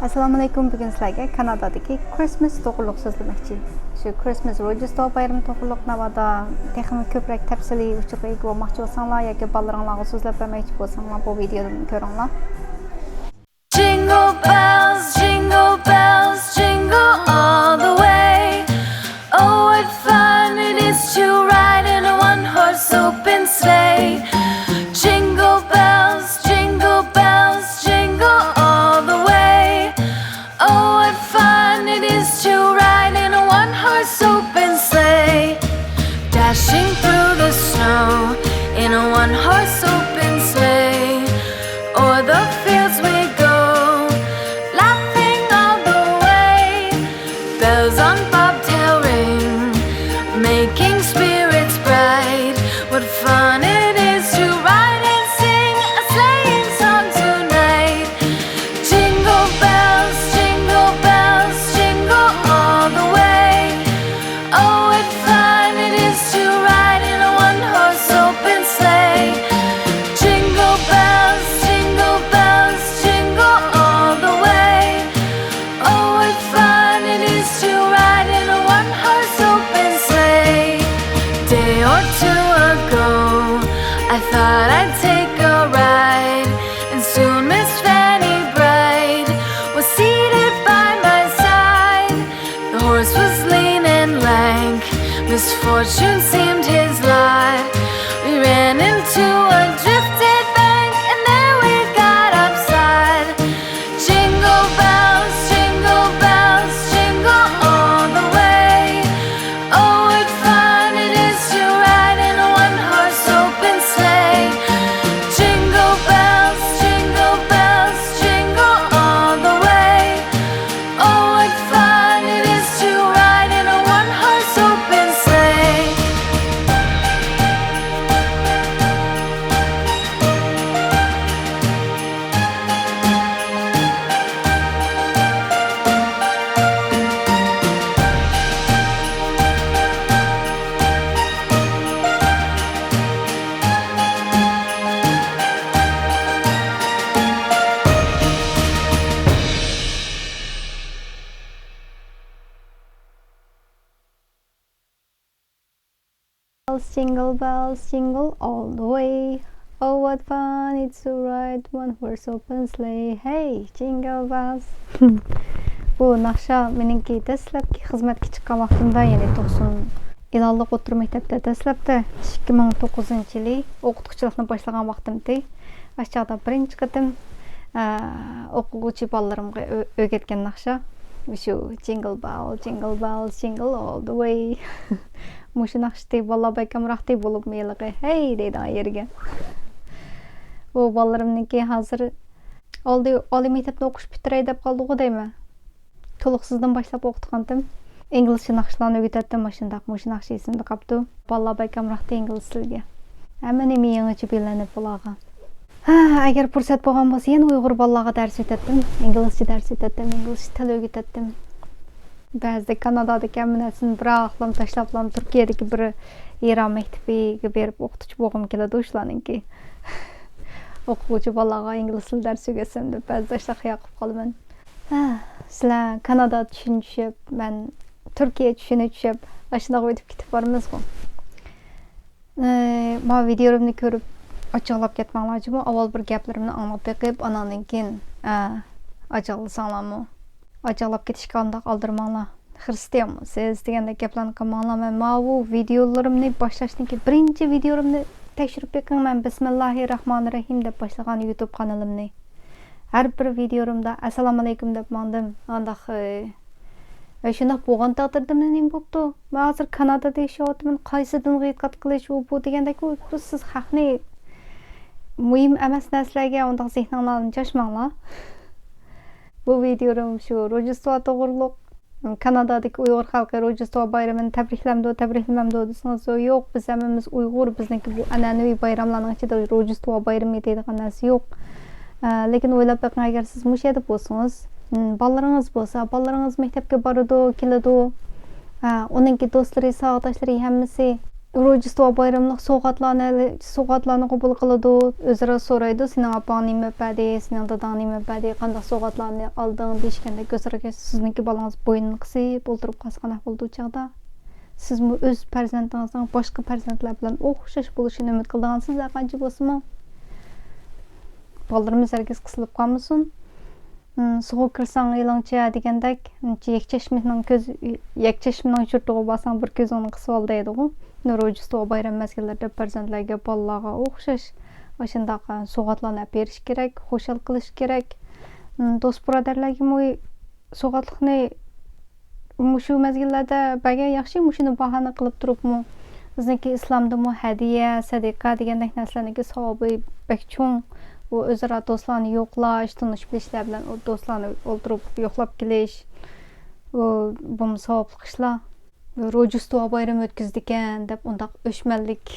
Assalamu alaikum. Bugün sizlarga Kanadadagi Christmas to'g'riliq so'zlamoqchi. Shu Christmas Ro'jistiva bayrami to'g'riliq navada texnik ko'proq tafsiliy uchurga ega bo'lmoqchi bo'lsanglar yoki bolalaringlarga so'zlab bermoqchi bo'lsanglar bu videoni ko'ringlar. Jingle bells, jingle all the way. Oh, what fun it is to ride in a one-horse open sleigh. Jingle bells, jingle all the way. Oh, what fun it is to ride in a one-horse open sleigh. Dashing through the snow in a one-horse open sleigh. O'er the fields we go, laughing all the way. Bells on bobtail ring, making spirits bright. What fun it is to ride and sing a sleighing song tonight. Jingle bells, jingle all the way. Oh, what fun it is to ride in a one-horse open sleigh. Jingle bells, jingle all the way. Oh, what fun it is to ride in a one-horse open sleigh. Day or two ago, I thought I'd take a ride, and soon Miss Fanny Bright was seated by my side. The horse was lean and lank, misfortune seemed his lot. We ran into a drifted bank, and there we got upside. Jingle bells, jingle all the way. Oh, what fun it is to ride in a one-horse open sleigh. Jingle bells, jingle all the way. Oh, what fun it is to ride in a one-horse open sleigh. Bells, jingle all the way. Oh, what fun it's to ride one horse open sleigh. Hey, jingle bells. Bu naqsha meningki dastlabki xizmatga chiqqan vaqtimda, ya'ni 90 ilalliq o'rta maktabda dastlabda 2009-yili o'qituvchilikni boshlagan vaqtimda aşağıda birinchi qatim o'quvchi bolalarimga o'rgatgan naqsha shu jingle bells, jingle all the way. Muşu naqshti bola baykamroqti bo'lib meylig'i hey deydi yerga. Bu bolalarimniki hozir oliy maktabda o'qish bitiray deb qoldi deyman. To'liqsizdan boshlab o'qitgandim. İngilizcha naqshlarni o'rgatdim, mashundaq muşu naqsh esimda qoldi. Bola baykamroqti ingliz tiliga. Hamma nima yangicha bilinib bo'lgan. Agar fursat bo'lgan bo'lsa, yana Uyg'ur bolalarga dars o'tatdim, inglizcha dars o'tatdim, ingliz tili o'rgatdim. Ba'zida Kanadadagi hammasini biroqlam tashlablam Turkiyadagi bir Eron maktabiga berib o'qituvchi bo'lgim keladi o'shalarninki. O'quvchi bolalarga ingliz tili dars o'rgatsam deb ba'zida shunaqa qilib qolaman. Sizlar Kanada tushunishib, men Turkiya tushunishib, shunaqa o'tib ketib boramiz-ku. Ma videomni ko'rib ochiqlab ketmanglarchi-mi? Avval bir gaplarimni anglab beqib, anandan keyin ochiqlasanglarmi? Acalap ketişki qandaq aldırmanglar. Xristiyanmisiz degandek gaplarni qilmanglar. Men bu videolarimni boshlashdan keyin birinchi videomni tekshirib beqing. Men Bismillahirrahmanirrahim deb boshlagan YouTube kanalimni. Har bir videomda assalomu alaykum deb mandim. Qandaq shundoq bo'lgan taqdirda nima bo'pti? Men hozir Kanadada yashayapman. Qaysidan e'tiqod qilish bu degandek siz haqni muhim emas narsalarga undaq zehninglarni chashmanglar. Bu videom shu Ro'žistiva to'g'riliq Kanadadagi Uyg'ur xalqi Ro'žistiva bayramini tabriklamamdi desangiz, yo'q, biz hammamiz Uyg'ur, bizniki bu an'anaviy bayramlarning ichida Ro'žistiva bayrami deydigan narsa yo'q. Lekin o'ylab baqing, agar siz mush yerda bo'lsangiz, bolalaringiz bo'lsa, bolalaringiz maktabga boradi, keladi, uningki do'stlari, savoqdoshlari hammasi روژىستىۋا bayramlıq soğatlarını qəbul qılıdı, özara soraydı, senin apan nima bədi, senin dadan nima bədi, qandaq soğatlarını aldın deyişkəndə gözərə sizinki balanız boynunu qısıb, oturub qasqanaq oldu çağda. Siz mi öz pərzəntinizdən başqa pərzəntlər bilan oxşaş buluşunu ümid qıldığansız qanca bolsunmu? Ballarımız herkes qısılıb qalmasın. Soğuk kırsan yılınca degəndək, yekçeşminin çürtüğü basan bir göz onu qısıb aldaydı. روژىستىۋا bayram mezgillərdə pərzəntlərə, balalarga oxşaş aşındaq soğatlarını beriş kerak, xoşal qilish kerak. Dost birodarlarga soğatlıqni muşu mezgillərdə bəgə yaxşı muşunu bahana qılıb durubmu. Bizniki İslamda hadiya, sadiqa degəndək nəslərindəki savabı bək çoğ. Bu özara dostlarını yoxlaş, tanış bilişlər bilan o dostlarını oturub yoxlab kelish. Bu savablıq işlər. روژىستىۋا bayramı ئۆتكۈزگەن deb undaq öşməllik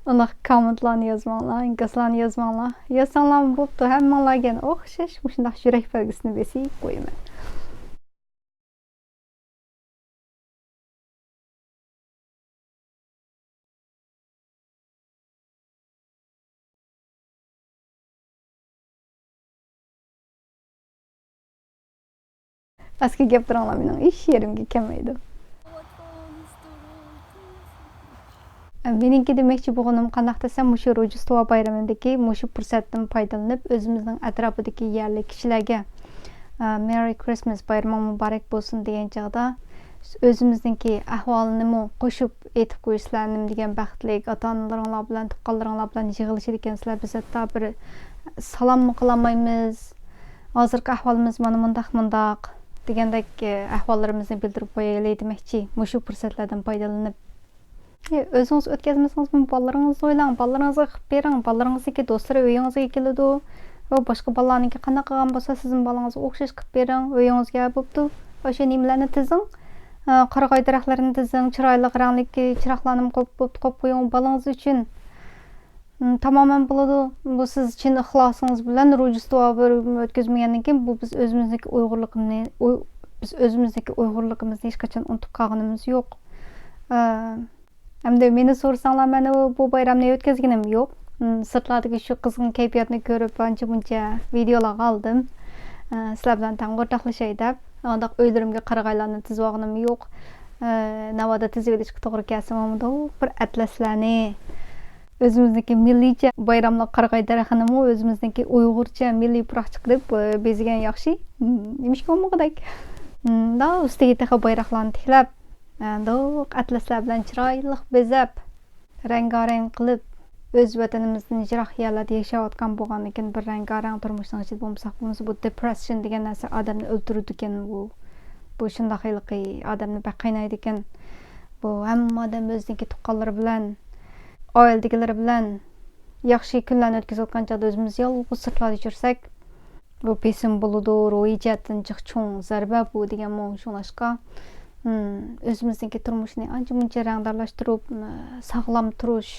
undaq kommentlarni yozmanglar, inkaslarni yozmanglar. Yozsanglar bo'pti, hammanglarga o'xshash shundaq yurak belgisini besib qo'yaman. Eski gaplarlar mening ish yerimga kelmaydi. Meningki demoqchi bo'lganim qandaq desam, muşu روژىستىۋا bayramidagi muşu fursatdan foydalanib o'zimizning atrofidagi yerlik kishilarga Merry Christmas, bayraming muborak bo'lsin degan chaqda o'zimizningki ahvolini qo'shib aytib qo'yishlarim degan baxtlik ota-onalaringlar bilan, tuqqanlaringlar bilan yig'ilishir ekansizlar. Biz hatto bir salomni qilolmaymiz. Hozirgi ahvolimiz mana mundaq degandek ahvollarimizni bildirib qo'yaylik demoqchi. Muşu fursatlardan foydalanib o'zingiz o'tkazmasangiz bolalaringizni o'ylang, bolalaringizga qilib bering, bolalaringizniki do'stlari uyingizga keladi va boshqa bolalarniki qanaqa qilgan bo'lsa sizning bolangizga o'xshash qilib bering, uyingizga bo'pti. O'sha nimalarni tizing, qarag'ay daraxtlarini tizing, chiroyli rangli chiroqlarni qo'yib qo'ying bolangiz uchun. Tamamen bo'ladi. Bu siz chin ixlosingiz bilan روژىستىۋا o'tkazmagandan keyin bu biz o'zimizniki uyg'urligimizni hech qachon unutib qolganimiz yo'q. Hamda meni so'rasanglar, men bu bayramni o'tkazganim yo'q. Sirtlardagi shu qizg'in kayfiyatni ko'rib, ancha-muncha videolar oldim. Sizlar bilan ham o'rtoqlashay deb, undaq o'ylarimga qarag'aylarni tizib olganim yo'q. Navoda tizib olishga to'g'ri kelsa, bir atlaslarni o'zimizniki milliycha bayramlar qarag'ay daraxtini o'zimizniki uyg'urcha milliy puroqcha qilib bezigan yaxshi. Nimishga olmaqidak. Da ustiga taqa bayroqlarni tiklab, atlaslar bilan chiroyli bezab, rang-rang qilib o'z vatanimizning jiroq yerlarda yashayotgan bo'lgandan keyin bir rang-rang turmushning ichida bo'lmasak, bu depression degan narsa odamni o'ldiradi ekan. Bu shundaqiligi odamni baqaynaydi ekan. Bu hamma odam o'ziniki tuqqanlari bilan oiladagilari bilan yaxshi kunlarni o'tkazayotgan chog'da o'zimiz yolg'iz sirtlarda yursak, bu besim bo'ladi, ruhiy jihatdan cho'ng zarba bu degan shunashqa o'zimizniki turmushni ancha-muncha rangdorlashtirib, sog'lom turish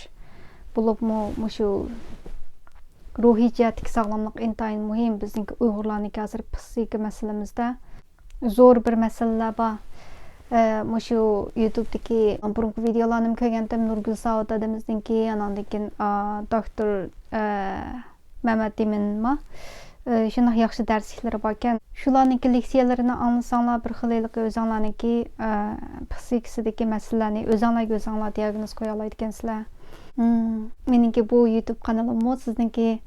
bo'libmi, shu ruhiy jihatdagi sog'lomlik intayin muhim. Bizniki Uyg'urlarniki hozir psixika masalamizda zo'r bir masalalar bor. Muşu YouTube'daki burungi videolarni ko'rgandim. Nurgul Saud adamizninki, anandan keyin doktor Mehmet Deminma shunday yaxshi darsliklari bor ekan. Shularningki leksiyalarini anglasanglar, bir xillik o'zinglarniki psixikasidagi masalalarni o'zinglar diagnoz qo'ya oladi ekansizlar. Meningki bu YouTube kanalim sizningki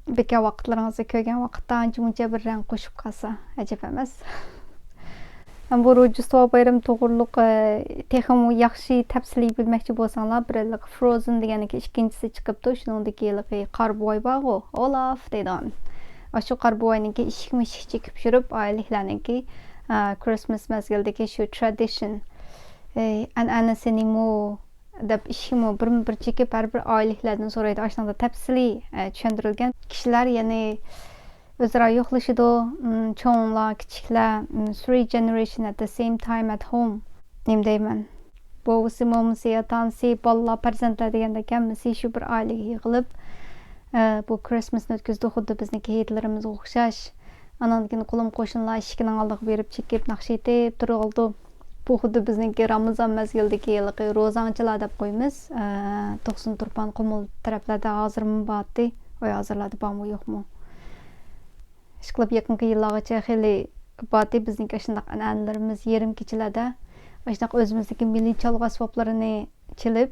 bekor vaqtlaringizni ko'rgan vaqtda ancha-muncha bir rang qo'shib qolsa, ajab emas. Bu روژىستىۋا bayram to'g'riliq texmo yaxshi tafsiliy bilmoqchi bo'lsanglar, birlik Frozen deganiki ikkinchisi chiqibdi. Shuningdek, qarboy bor, Olaf deydigan. Shu qarboyniki ishik chekib yurib, oilalarniki Christmas mezgildagi shu tradition an'anasini deb ishimi bir chekib har bir oilalardan so'raydi. Shunda tafsiliy tushuntirilgan. Kishilar ya'ni o'zaro yo'qlashidi, cho'nglar, kichiklar, 3 generation at the same time at home. Nim deyman. Bovisi, momisi, otansi, bolalar, farzandlar degandek hammasi shu bir oilaga yig'ilib, bu Christmasni o'tkazdi. Xuddi bizniki Hitlerimizga o'xshash. Andan keyin qo'lim qo'shinlar eshikning oldiga berib chekib, naqsh etib turoldi. Bu xuddi bizningki Ramazon mezgildagi yilqi ro'zanchilar deb qo'yamiz. To'qson turpan qumul taraflarda hozirmi bordi, voy hozirlarda bormi yo'qmi? Ishqilib yaqinqi yillargacha xili bordi bizningki shunday an'analarimiz yarim kechalarda shunday o'zimizdagi milliy cholg'u asboblarini chilib,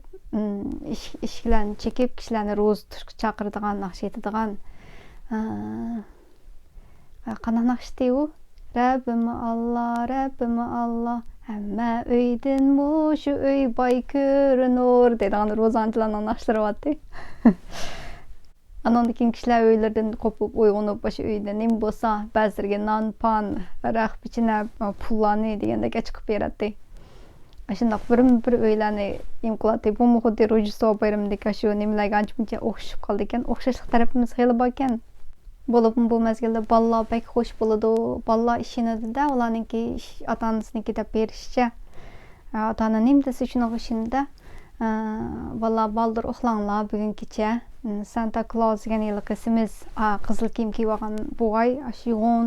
ishlarni chekib, kishilarni ro'za tutishga chaqiradigan, naqsh etadigan qanaqa naqshdi u? Rabbimi Allah, hamma uydan muşu uy boy ko'rinur deydigan ro'zanchilarning naqshlari bordi. Andan keyin kishilar uylardan qopib uyg'onib, o'sha uyda nima bo'lsa, ba'zilarga non, pan, raq pichina, pullarni degandek chiqib beradi. Shundoq bir uylarni imqiladi. Bu xuddi Ro'žīstىۋا bayramidagi shu nimalarga ancha o'xshab qoldi ekan. O'xshashlik tarafimiz xeyli bor ekan. Bo'lib bu mezgilda bolalar bek xush bo'ladi. Bolalar ishinida ularningki ota-onasiniki deb berishcha. Ota-ona nima desa shuning ishinda bolalar baldir uxlanglar bugun kecha. Santa Claus degan yil qisimiz qizil kiyim kiyib olgan bo'g'ay shu yo'g'on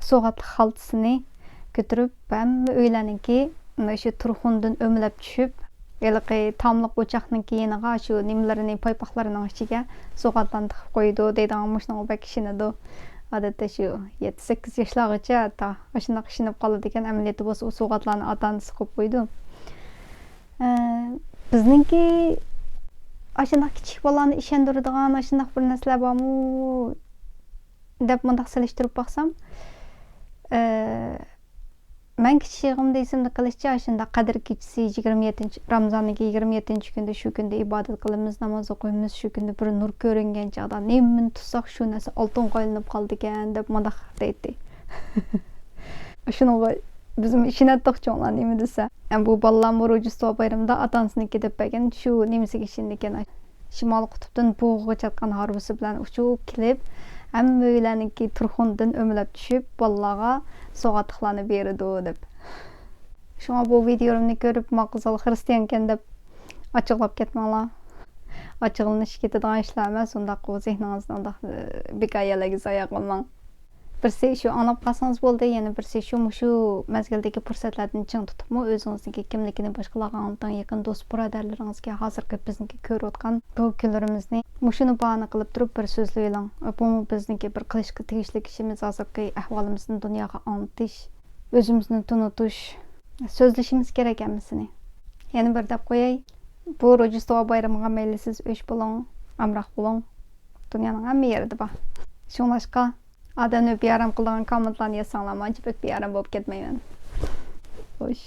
so'g'atli xaltasini ko'tarib hamma uylarningki shu turxundan o'mlab tushib yilqi tomliq o'choqningki yeniga shu nimlarini paypoqlarining ichiga so'g'atlarni tiqib qo'ydi deydigan mushunga bak ishinadi. Odatda shu 7-8 yoshlargacha ta shunday ishinib qoladi ekan, amaliyoti bo'lsa u so'g'atlarni ota-onasi qo'yib qo'ydi. Bizningki ashunday kichik bolani ishondiradigan ashunday bir narsalar bormi deb mundaq solishtirib baxsam, men kichigimda esimda qilishcha ashunday qadr kechasi 27 Ramazonning 27 kunda shu kunda ibodat qilamiz, namoz o'qiymiz, shu kunda bir nur ko'ringan chog'da nimani tutsak shu narsa oltin qo'yilib qoldi ekan deb mundaq deydi. Shuni bizim ishonatdiq cho'nglar nima desa, bu bolalar Ro'žīstىۋا bayramida ota-onasiniki deb bergan shu nimasiga ishongan. Shimol qutbdan bo'g'ga chatgan harbusi bilan uchib kelib, hamma uylarningki turxundan o'mlab tushib, bolalarga so'g'atliqlarni berdi deb. Shunga bu videomni ko'rib, maqsal xristian ekan deb ochiqlab ketmanglar. Ochiqlanish ketadigan ishlar emas, undaq zehningizni undaq bekayalarga zoya qilmang. Birsi shu anlab qalsangiz bo'ldi, yana birsi shu mezgildagi fursatlarni ching tutibmi o'zingizniki kimligini boshqalarga anglatan yaqin do'st birodarlaringizga hozirgi bizniki ko'rayotgan bu kunlarimizni mushuni bahona qilib turib bir so'zlaylang. Bu bizniki bir qilishga tegishli ishimiz hozirgi ahvolimizni dunyoga anglatish, o'zimizni tunutish, so'zlashimiz kerak emasini. Yana bir deb qo'yay. Bu Ro'žīstىۋا bayramiga maylisiz o'sh bo'ling, amroq bo'ling. Dunyoning hamma yerida bor. Shunlashqa adamni beyaram qilgan kommentlarni yozsanglar, mencha pek beyaram bo'lib ketmayman. Xo'sh.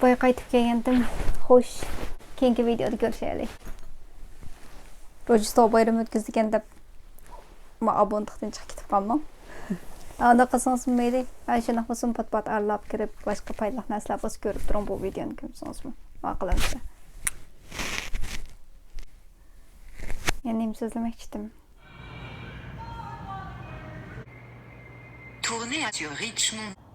Boya qaytib kelgandim. Xo'sh. Keyingi videoda ko'rishaylik. Ro'žīstىۋا bayrami o'tkazgan deb men abonentlikdan chiqib ketib qoldim. Anda qilsangiz mayli. Shuna bo'lsin pat arlab kirib boshqa foydali narsalar bo'lsa ko'rib turing bu videoni ko'rsangizmi? Aqlamsa. Yana nima so'zlamoqchidim? Tournez sur Richmond.